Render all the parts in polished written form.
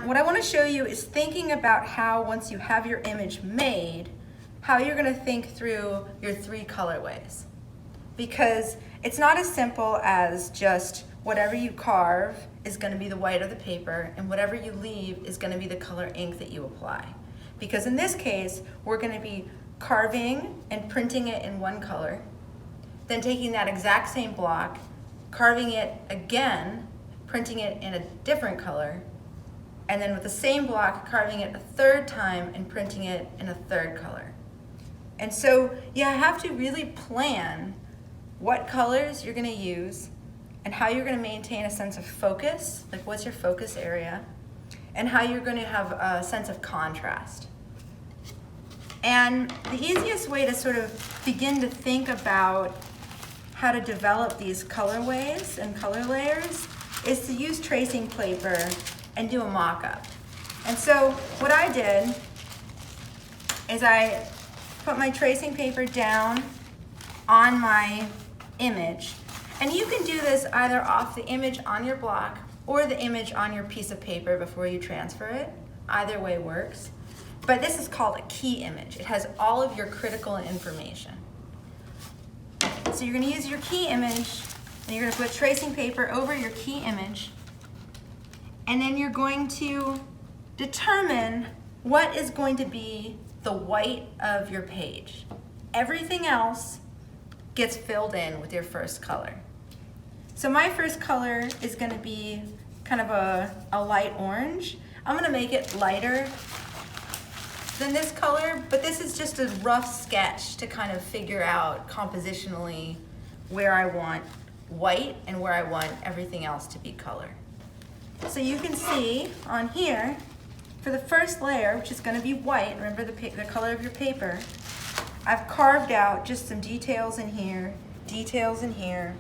What I want to show you is thinking about how, once you have your image made, how you're going to think through your 3 colorways. Because it's not as simple as just whatever you carve is going to be the white of the paper, and whatever you leave is going to be the color ink that you apply. Because in this case, we're going to be carving and printing it in one color, then taking that exact same block, carving it again, printing it in a different color, and then with the same block, carving it a 3rd time and printing it in a 3rd color. And so you have to really plan what colors you're going to use and how you're going to maintain a sense of focus, like what's your focus area, and how you're going to have a sense of contrast. And the easiest way to sort of begin to think about how to develop these colorways and color layers is to use tracing paper and do a mock-up. And so what I did is I put my tracing paper down on my image. And you can do this either off the image on your block or the image on your piece of paper before you transfer it. Either way works. But this is called a key image. It has all of your critical information. So you're going to use your key image, and you're going to put tracing paper over your key image, and then you're going to determine what is going to be the white of your page. Everything else gets filled in with your first color. So my first color is going to be kind of a light orange. I'm going to make it lighter than this color, but this is just a rough sketch to kind of figure out compositionally where I want white and where I want everything else to be color. So you can see on here, for the first layer, which is going to be white, remember the color of your paper, I've carved out just some details in here, details in here,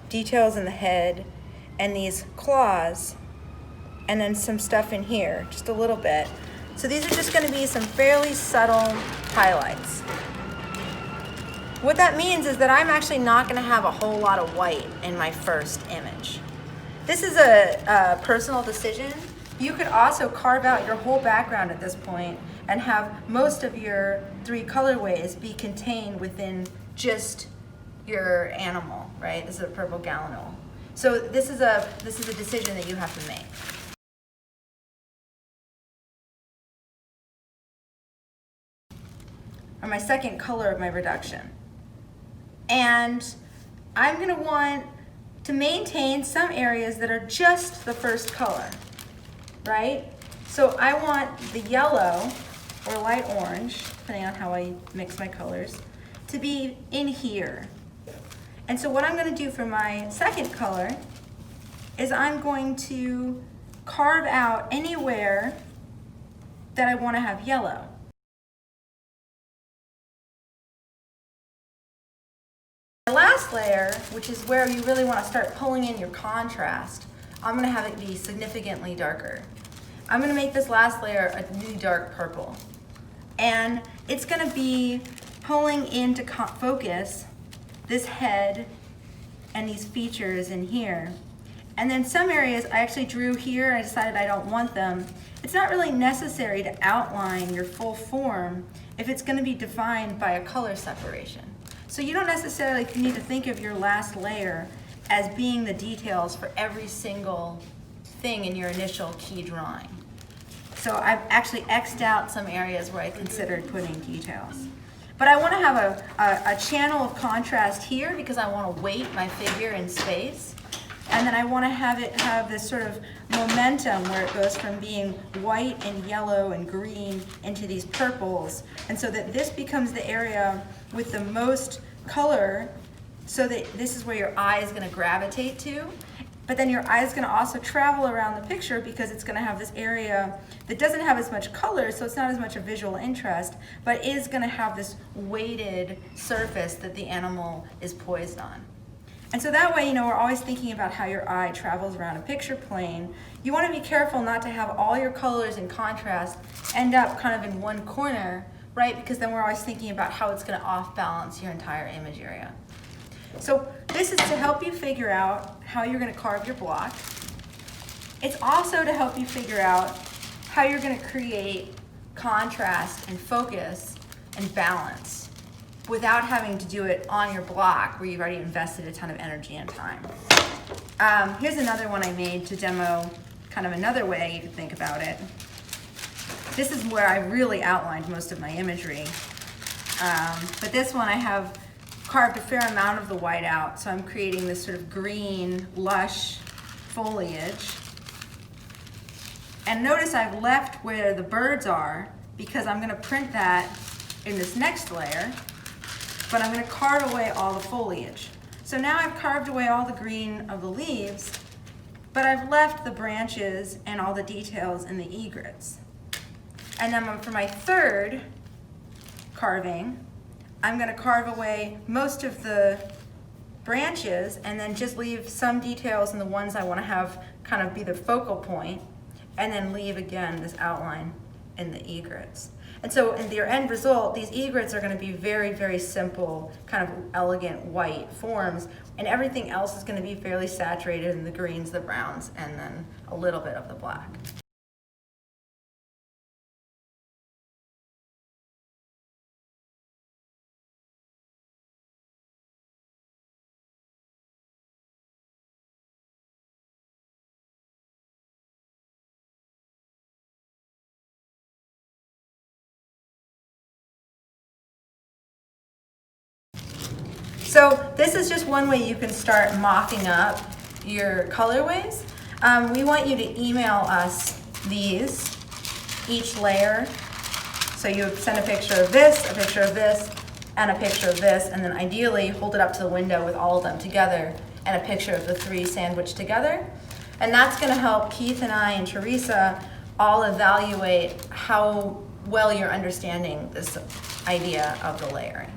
details in the head, and these claws, and then some stuff in here, just a little bit. So these are just going to be some fairly subtle highlights. What that means is that I'm actually not going to have a whole lot of white in my first image. This is a personal decision. You could also carve out your whole background at this point and have most of your 3 colorways be contained within just your animal, right? This is a purple gallinule. So this is a decision that you have to make. Or my second color of my reduction. And I'm going to want to maintain some areas that are just the first color, right? So I want the yellow or light orange, depending on how I mix my colors, to be in here. And so what I'm going to do for my second color is I'm going to carve out anywhere that I want to have yellow. The last layer, which is where you really want to start pulling in your contrast, I'm going to have it be significantly darker. I'm going to make this last layer a really dark purple. And it's going to be pulling into focus this head and these features in here. And then some areas I actually drew here and I decided I don't want them. It's not really necessary to outline your full form if it's going to be defined by a color separation. So you don't necessarily need to think of your last layer as being the details for every single thing in your initial key drawing. So I've actually X'd out some areas where I considered putting details. But I want to have a channel of contrast here because I want to weight my figure in space. And then I want to have it have this sort of momentum where it goes from being white and yellow and green into these purples. And so that this becomes the area with the most color, so that this is where your eye is going to gravitate to. But then your eye is going to also travel around the picture because it's going to have this area that doesn't have as much color, so it's not as much a visual interest, but is going to have this weighted surface that the animal is poised on. And so that way, we're always thinking about how your eye travels around a picture plane. You want to be careful not to have all your colors in contrast end up kind of in one corner, right? Because then we're always thinking about how it's going to off-balance your entire image area. So this is to help you figure out how you're going to carve your block. It's also to help you figure out how you're gonna create contrast and focus and balance without having to do it on your block where you've already invested a ton of energy and time. Here's another one I made to demo kind of another way you could think about it. This is where I really outlined most of my imagery. But this one I have carved a fair amount of the white out, so I'm creating this sort of green, lush foliage. And notice I've left where the birds are because I'm gonna print that in this next layer, but I'm gonna carve away all the foliage. So now I've carved away all the green of the leaves, but I've left the branches and all the details in the egrets. And then for my third carving, I'm gonna carve away most of the branches and then just leave some details in the ones I wanna have kind of be the focal point, and then leave again this outline in the egrets. And so in your end result, these egrets are gonna be very, very simple, kind of elegant white forms, and everything else is gonna be fairly saturated in the greens, the browns, and then a little bit of the black. So this is just one way you can start mocking up your colorways. We want you to email us these, each layer. So you send a picture of this, and a picture of this, and then ideally hold it up to the window with all of them together and a picture of the three sandwiched together. And that's gonna help Keith and I and Teresa all evaluate how well you're understanding this idea of the layering.